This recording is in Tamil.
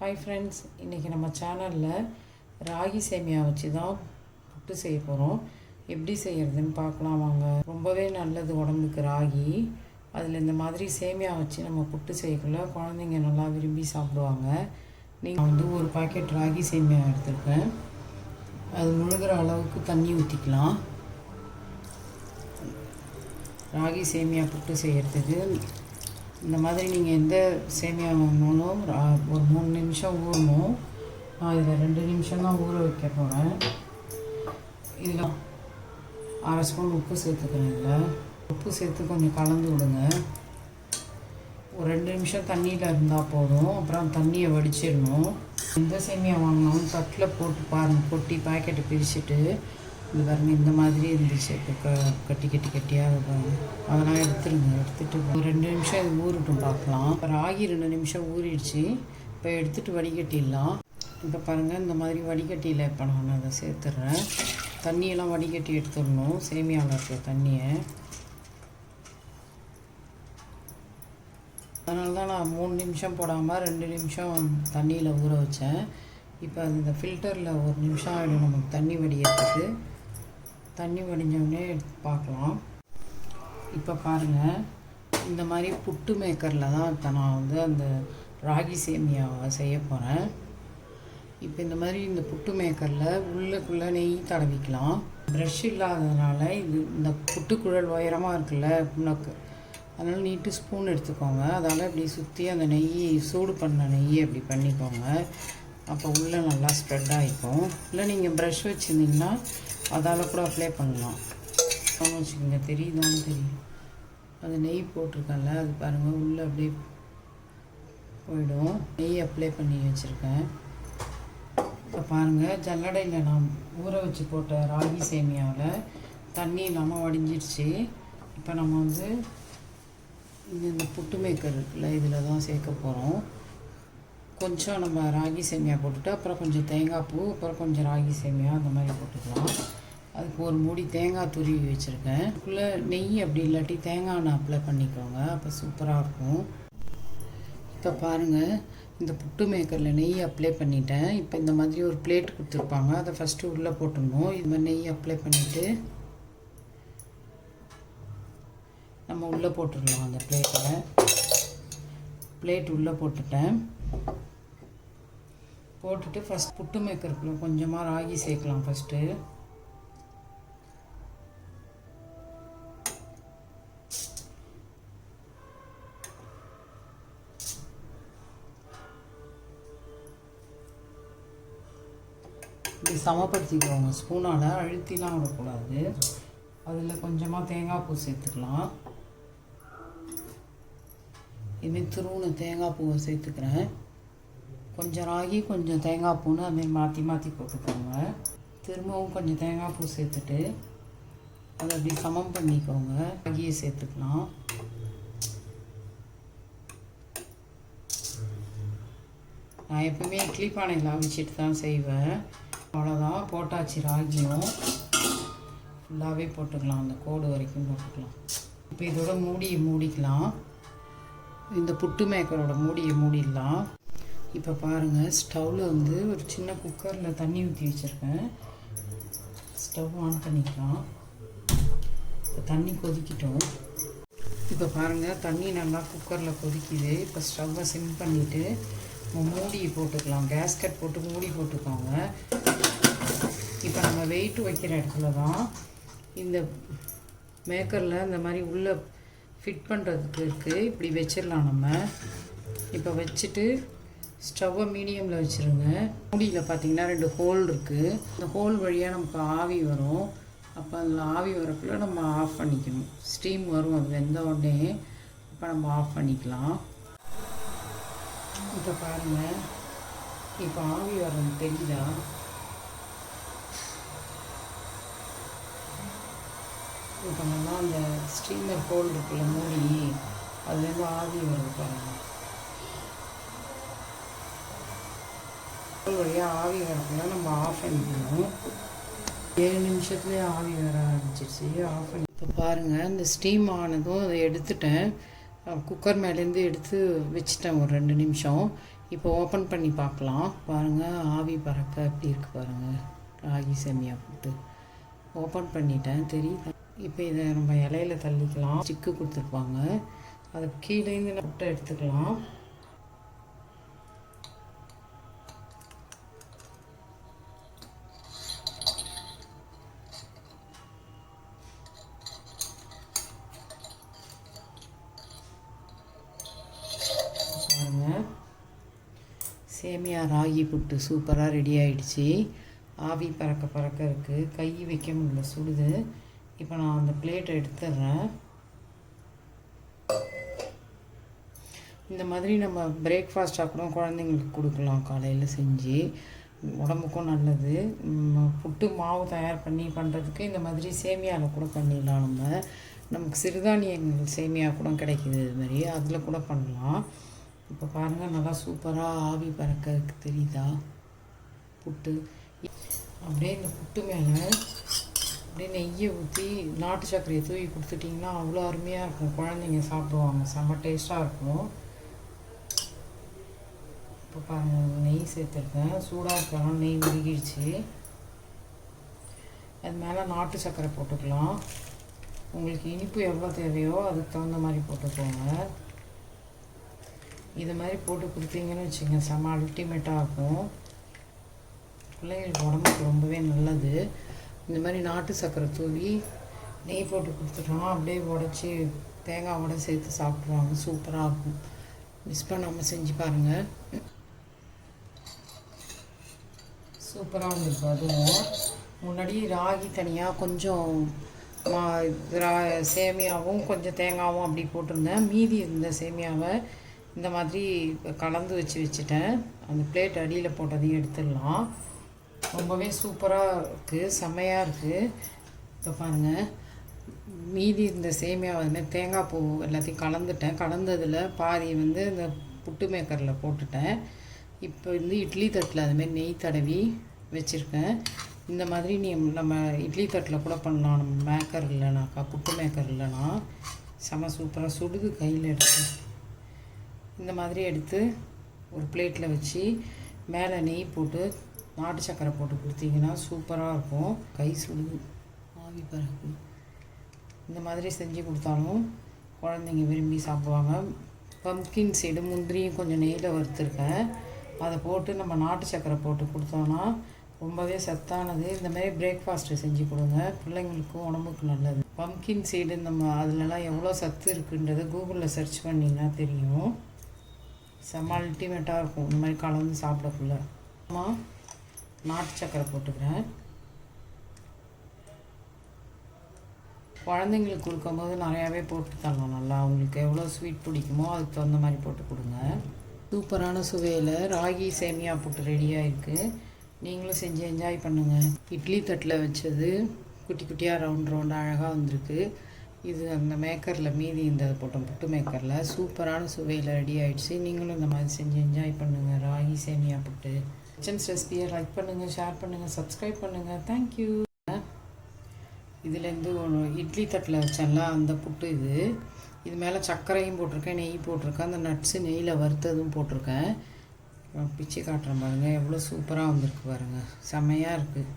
ஹாய் ஃப்ரெண்ட்ஸ், இன்றைக்கி நம்ம சேனலில் ராகி சேமியா வச்சு தான் புட்டு செய்ய போகிறோம். எப்படி செய்கிறதுன்னு பார்க்கலாம் வாங்க. ரொம்பவே நல்லது உடம்புக்கு ராகி. அதில் இந்த மாதிரி சேமியா வச்சு நம்ம புட்டு செய்யக்குள்ள குழந்தைங்க நல்லா விரும்பி சாப்பிடுவாங்க. நீங்கள் ஒரு பாக்கெட் ராகி சேமியா எடுத்துருக்கேன். அது முழுகிற அளவுக்கு தண்ணி ஊற்றிக்கலாம். ராகி சேமியா புட்டு செய்கிறதுக்கு இந்த மாதிரி நீங்கள் எந்த சேமியா வாங்கினாலும் ஒரு 3 நிமிஷம் ஊறணும். நான் இதில் 2 நிமிஷம் தான் ஊற வைக்க போகிறேன். இதில் 1/2 ஸ்பூன் உப்பு சேர்த்துக்கிறேன். இதில் உப்பு சேர்த்து கொஞ்சம் கலந்து விடுங்க. ஒரு 2 நிமிஷம் தண்ணியில் இருந்தால் போதும். அப்புறம் தண்ணியை வடிச்சிடணும். எந்த சேமியா வாங்கினாலும் தட்டில் போட்டு பாருங்கள். கொட்டி பாக்கெட்டை பிரிச்சுட்டு இது பாருங்கள், இந்த மாதிரி இருந்துச்சு. இப்போ கட்டியாக அதெல்லாம் எடுத்துட்டு ஒரு 2 நிமிஷம் இது ஊறட்டும் பார்க்கலாம். இப்போ ராகி 2 நிமிஷம் ஊறிடுச்சு. இப்போ எடுத்துகிட்டு வடிகட்டிடலாம். இப்போ பாருங்கள், இந்த மாதிரி வடிகட்டியில் இப்போ நான் அதை சேர்த்துட்றேன். தண்ணியெல்லாம் வடிகட்டி எடுத்துடணும், சேமியாவில் இருக்கிற தண்ணியை. அதனால தான் நான் 3 நிமிஷம் போடாமல் 2 நிமிஷம் தண்ணியில் ஊற வச்சேன். இப்போ அது இந்த ஃபில்டரில் 1 நிமிஷம் ஆகிடும் நமக்கு தண்ணி வடிகிறதுக்கு. தண்ணி வடிஞ்சோடனே பார்க்கலாம். இப்போ பாருங்கள், இந்த மாதிரி புட்டு மேக்கரில் தான் இப்போ நான் அந்த ராகி சேமியாவை செய்ய போகிறேன். இப்போ இந்த மாதிரி இந்த புட்டு மேக்கரில் உள்ளுக்குள்ளே நெய் தடவிக்கலாம். ப்ரஷ் இல்லாததுனால இந்த புட்டுக்குழல் உயரமாக இருக்குல்ல புண்ணக்கு, அதனால் நீட்டு ஸ்பூன் எடுத்துக்கோங்க. அதால் இப்படி சுற்றி அந்த நெய் சூடு பண்ண நெய்யை இப்படி பண்ணிக்கோங்க. அப்போ உள்ளே நல்லா ஸ்ப்ரெட் ஆகிக்கும். இல்லை நீங்கள் ப்ரஷ் வச்சுருந்தீங்கன்னா அதால் கூட அப்ளை பண்ணலாம். வச்சுக்கோங்க, தெரியுதான்னு தெரியும். அது நெய் போட்டிருக்கேன்ல, அது பாருங்கள் உள்ளே அப்படியே போயிடும். நெய் அப்ளை பண்ணி வச்சுருக்கேன். இப்போ பாருங்கள், ஜல்லடையில் நான் ஊற வச்சு போட்ட ராகி சேமியாவில் தண்ணி இல்லாமல் வடிஞ்சிடுச்சு. இப்போ நம்ம இந்த புட்டு மேக்கர் இருக்குல்ல, இதில் தான் சேர்க்க போகிறோம். கொஞ்சம் நம்ம ராகி சேமியா போட்டுட்டு அப்புறம் கொஞ்சம் தேங்காய் பூ, அப்புறம் கொஞ்சம் ராகி சேமியா அந்த மாதிரி போட்டுக்கலாம். அதுக்கு ஒரு மூடி தேங்காய் துருவி வச்சுருக்கேன். அதுக்குள்ளே நெய் அப்படி இல்லாட்டி தேங்காய் எண்ணெய் அப்ளை பண்ணிக்கோங்க, அப்போ சூப்பராக இருக்கும். இப்போ பாருங்கள், இந்த புட்டு மேக்கரில் நெய் அப்ளை பண்ணிட்டேன். இப்போ இந்த மாதிரி ஒரு பிளேட் கொடுத்துருப்பாங்க, அதை ஃபஸ்ட்டு உள்ளே போட்டுடணும். இது மாதிரி நெய் அப்ளை பண்ணிவிட்டு நம்ம உள்ளே போட்டுடலாம். அந்த பிளேட் உள்ளே போட்டுட்டேன். போட்டுட்டு ஃபஸ்ட் புட்டு மேக்கருக்குள்ள கொஞ்சமாக ராகி சேர்க்கலாம். ஃபஸ்ட்டு இப்படி சமப்படுத்திக்குவாங்க. ஸ்பூனால் அழுத்திலாம் விடக்கூடாது. அதில் கொஞ்சமாக தேங்காய் பூ சேர்த்துக்கலாம். இதுமாரி துருவுன தேங்காய் பூவை சேர்த்துக்கிறேன். கொஞ்சம் ராகி கொஞ்சம் தேங்காய் பூன்னு அதுமாரி மாற்றி போட்டுக்கோங்க. திரும்பவும் கொஞ்சம் தேங்காய் பூ சேர்த்துட்டு அதை அப்படி சமம் பண்ணிக்கோங்க. ராகியை சேர்த்துக்கலாம். நான் எப்பவுமே இட்லி பானையில் அவிச்சிட்டு தான் செய்வேன். அவ்வளோதான், போட்டாச்சு. ராகியும் ஃபுல்லாகவே போட்டுக்கலாம், அந்த கோடு வரைக்கும் போட்டுக்கலாம். இப்போ இதோட மூடிக்கலாம். இந்த புட்டு மேக்கரோட மூடியை மூடிடலாம். இப்போ பாருங்கள், ஸ்டவ்வில் ஒரு சின்ன குக்கரில் தண்ணி ஊற்றி வச்சுருக்கேன். ஸ்டவ் ஆன் பண்ணிக்கலாம். இப்போ தண்ணி கொதிக்கிட்டோம். இப்போ பாருங்கள், தண்ணி நல்லா குக்கரில் கொதிக்குது. இப்போ ஸ்டவ்வை சிம் பண்ணிவிட்டு மூடி போட்டுக்கலாம். கேஸ்கட் போட்டு மூடி போட்டுக்கோங்க. இப்போ நம்ம வெயிட் வைக்கிற இடத்துல தான் இந்த மேக்கரில் இந்த மாதிரி உள்ளே ஃபிட் பண்ணுறதுக்கு இருக்குது. இப்படி வச்சிடலாம் நம்ம. இப்போ வச்சுட்டு ஸ்டவ்வை மீடியமில் வச்சுருங்க. மூடியில் பார்த்திங்கன்னா 2 ஹோல் இருக்குது. இந்த ஹோல் வழியாக நமக்கு ஆவி வரும். அப்போ அதில் ஆவி வரக்குள்ளே நம்ம ஆஃப் பண்ணிக்கணும். ஸ்டீம் வரும், அது வெந்த உடனே. இப்போ நம்ம ஆஃப் பண்ணிக்கலாம். இப்போ பாருங்கள், இப்போ ஆவி வர்றது தெரியுதா? இப்போ நல்லா அந்த ஸ்டீமர் ஹோல் இருக்குல்ல மூடி, அதுலேருந்து ஆவி வருது பாருங்கள். வழியாக ஆவி வரக்குள்ள நம்ம ஆஃப் பண்ணிக்கணும். 7 நிமிஷத்துலேயே ஆவி வர ஆரம்பிச்சிருச்சு. ஆஃப் பண்ணி இப்போ பாருங்கள், இந்த ஸ்டீம் ஆனதும் அதை எடுத்துட்டேன். குக்கர் மேலேருந்து எடுத்து வச்சுட்டேன் ஒரு 2 நிமிஷம். இப்போ ஓப்பன் பண்ணி பார்க்கலாம். பாருங்கள், ஆவி பறக்க எப்படி இருக்குது பாருங்கள். ராகி சேமியா புட்டு ஓப்பன் பண்ணிட்டேன், தெரியுது. இப்போ இதை நம்ம இலையில தள்ளிக்கலாம். ஸ்டிக்கு கொடுத்துருப்பாங்க, அது கீழேருந்து புட்டை எடுத்துக்கலாம். பாருங்கள், சேமியா ராகி புட்டு சூப்பராக ரெடி ஆகிடுச்சி. ஆவி பறக்க பறக்க இருக்குது, கை வைக்க முடியல, சுடுது. இப்போ நான் அந்த பிளேட்டை எடுத்துடுறேன். இந்த மாதிரி நம்ம பிரேக்ஃபாஸ்ட்டாக கூட குழந்தைங்களுக்கு கொடுக்கலாம், காலையில் செஞ்சு. உடம்புக்கும் நல்லது. புட்டு மாவு தயார் பண்ணி பண்ணுறதுக்கு இந்த மாதிரி சேமியாவில் கூட பண்ணிடலாம். நமக்கு சிறுதானியங்கள் சேமியா கூட கிடைக்கிது, இது மாதிரி அதில் கூட பண்ணலாம். இப்போ பாருங்கள், நல்லா சூப்பராக ஆவி பறக்க தெரியுதா புட்டு. அப்படியே இந்த புட்டு மேலே அப்படியே நெய்யை ஊற்றி நாட்டு சர்க்கரையை தூவி கொடுத்துட்டிங்கன்னா அவ்வளோ அருமையாக இருக்கும். குழந்தைங்க சாப்பிடுவாங்க, செம்ம டேஸ்ட்டாக இருக்கும். இப்போ பாருங்கள், நெய் சேர்த்துருக்கேன். சூடாக இருக்கலாம், நெய் உருகிடுச்சு. அது மேலே நாட்டு சர்க்கரை போட்டுக்கலாம். உங்களுக்கு இனிப்பு எவ்வளோ தேவையோ அதுக்கு தகுந்த மாதிரி போட்டுக்கோங்க. இது மாதிரி போட்டு கொடுத்தீங்கன்னு வச்சுங்க, செம்ம அல்டிமேட்டாக இருக்கும். பிள்ளைங்களுக்கு உடம்புக்கு ரொம்பவே நல்லது. இந்த மாதிரி நாட்டு சர்க்கரை தூவி நெய் போட்டு கொடுத்துட்டோம், அப்படியே உடச்சி தேங்காவோட சேர்த்து சாப்பிட்ருவாங்க, சூப்பராக இருக்கும். மிஸ் பண்ணாமல் செஞ்சு பாருங்கள், சூப்பராக இருந்திருக்கு. அதுவும் முன்னாடி ராகி தனியாக கொஞ்சம் சேமியாவும் கொஞ்சம் தேங்காவும் அப்படி போட்டிருந்தேன். மீதி இருந்த சேமியாவை இந்த மாதிரி கலந்து வச்சுட்டேன். அந்த பிளேட் அடியில் போட்டதையும் எடுத்துடலாம். ரொம்பவே சூப்பராக இருக்குது, செம்மையாக இருக்குது. இப்போ பாருங்கள், மீதி இந்த சேமியா அதுமாதிரி தேங்காய் பூ எல்லாத்தையும் கலந்துட்டேன். கலந்ததில் பாதி இந்த புட்டு மேக்கரில் போட்டுட்டேன். இப்போ இட்லி தட்டில் அதுமாரி நெய் தடவி வச்சுருக்கேன். இந்த மாதிரி நம்ம இட்லி தட்டில் கூட பண்ணலாம். நம்ம மேக்கர் இல்லைனாக்கா, புட்டு மேக்கர் இல்லைனா செம்ம சூப்பராக சுடுது. கையில் எடுத்து இந்த மாதிரி எடுத்து ஒரு பிளேட்டில் வச்சு மேலே நெய் போட்டு நாட்டு சர்க்கரை போட்டு கொடுத்தீங்கன்னா சூப்பராக இருக்கும். கை சுடுது, ஆவி பறக்கு. இந்த மாதிரி செஞ்சு கொடுத்தாலும் குழந்தைங்க விரும்பி சாப்பிடுவாங்க. பம்ப்கின் சீடு முந்திரியும் கொஞ்சம் நெய்யில் வறுத்துருக்கேன், அதை போட்டு நம்ம நாட்டு சர்க்கரை போட்டு கொடுத்தோன்னா ரொம்பவே சத்தானது. இந்தமாதிரி பிரேக்ஃபாஸ்ட்டு செஞ்சு கொடுங்க, பிள்ளைங்களுக்கும் உடம்புக்கு நல்லது. பம்ப்கின் சீடு நம்ம அதிலலாம் எவ்வளோ சத்து இருக்குன்றதை கூகுளில் சர்ச் பண்ணிங்கன்னா தெரியும். செம்ம அல்டிமேட்டாக இருக்கும் இந்த மாதிரி கலந்து சாப்பிடக்குள்ள. நாட்டு சர்க்கரை போட்டுக்கிறேன். குழந்தைங்களுக்கு கொடுக்கும்போது நிறையாவே போட்டு தரலாம். நல்லா அவங்களுக்கு எவ்வளோ ஸ்வீட் பிடிக்குமோ அதுக்கு தகுந்த மாதிரி போட்டு கொடுங்க. சூப்பரான சுவையில் ராகி சேமியா புட்டு ரெடியாக இருக்குது. நீங்களும் செஞ்சு என்ஜாய் பண்ணுங்கள். இட்லி தட்டில் வச்சது குட்டி குட்டியாக ரவுண்டாக அழகாக வந்திருக்கு. இது அந்த மேக்கரில் மீதி இந்த போட்டோம், புட்டு மேக்கரில் சூப்பரான சுவையில் ரெடி ஆகிடுச்சு. நீங்களும் இந்த மாதிரி செஞ்சு என்ஜாய் பண்ணுங்கள். ராகி சேமியா புட்டு கிச்சன்ஸ் ரெசிபியை லைக் பண்ணுங்கள், ஷேர் பண்ணுங்கள், சப்ஸ்கிரைப் பண்ணுங்கள். தேங்க்யூ. இதுலேருந்து ஒரு இட்லி தட்டில் வச்சேன்ல அந்த புட்டு இது மேலே சர்க்கரையும் போட்டிருக்கேன், நெய் போட்டிருக்கேன், அந்த நட்ஸு நெய்யில் வறுத்ததும் போட்டிருக்கேன். பிச்சு காட்டுறேன் பாருங்கள், எவ்வளோ சூப்பராக வந்திருக்கு பாருங்கள், செம்மையாக இருக்குது.